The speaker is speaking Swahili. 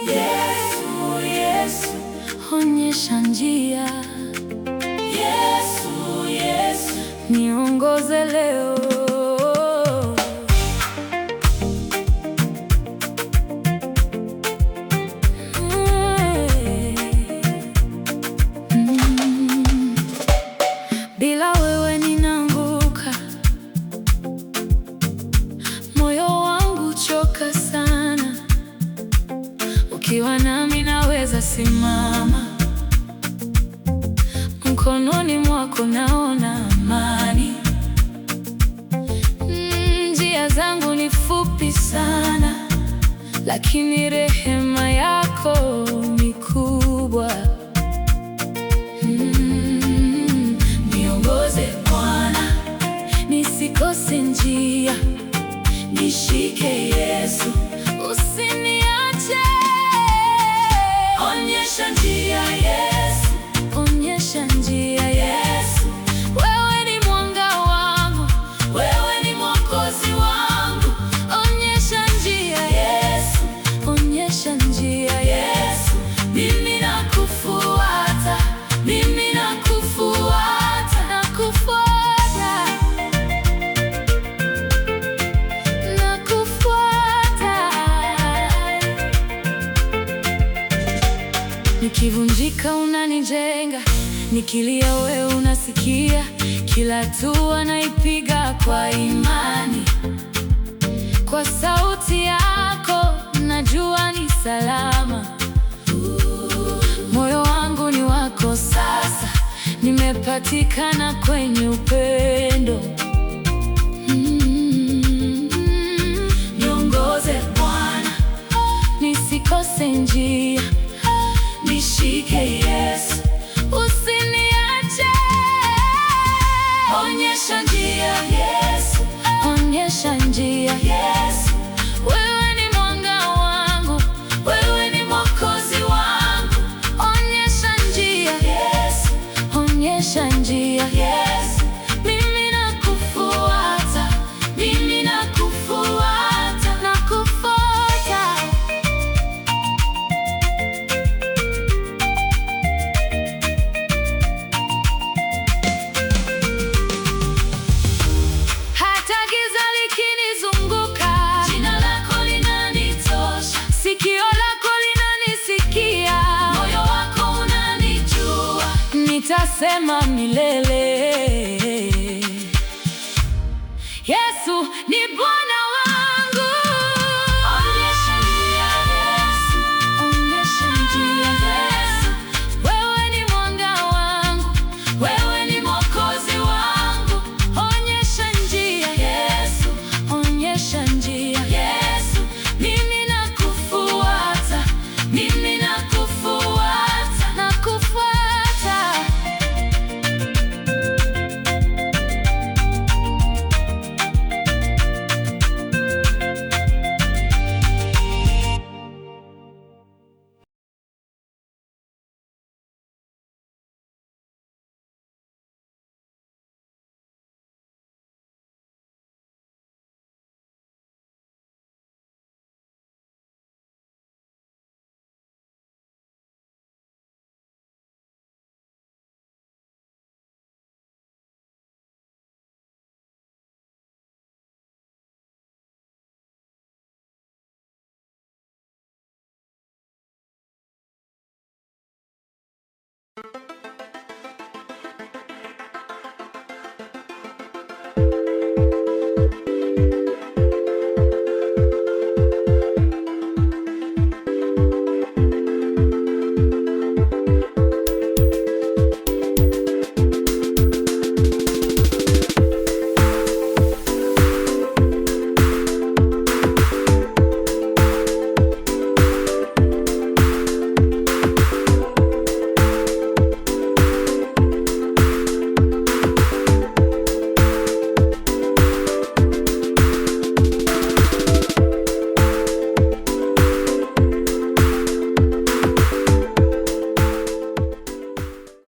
Yesu, Yesu, onyesha njia. Yesu, Yesu, niongoze leo. Bila wewe ninaanguka, moyo wangu choka sana. Ukiwa nami naweza simama, mkononi mwako naona amani. Njia zangu ni fupi sana, lakini rehema yako ni kubwa. Niongoze Bwana, nisikose njia. Nishike Yesu, usiniache. onyesha njia Yesu, Onyesha njia Yesu, wewe ni mwanga wangu, wewe ni mwokozi wangu. onyesha njia Yesu, onyesha njia Yesu, mimi nakufuata, mimi nakufuata. nakufuata, nakufuata. Nikivunjika unanijenga, nikilia wewe unasikia. Kila hatua naipiga kwa imani, kwa sauti yako najua ni salama. Moyo wangu ni wako sasa, nimepatikana kwenye upendo. Niongoze Bwana, Nisikose njia, nishike Yesu, usiniache. onyesha njia Yesu, Onyesha njia, Yesu, wewe ni mwanga wangu, wewe ni mwokozi wangu. onyesha njia, Yesu, onyesha njia. Yesu, Mimi nakufuata, mimi nakufuata. nakufuata. Hata giza likinizunguka, Jina lako linanitosha, sikio lako linanisikia. moyo wako unanijua. Nitasema milele, Yesu ni Bwana.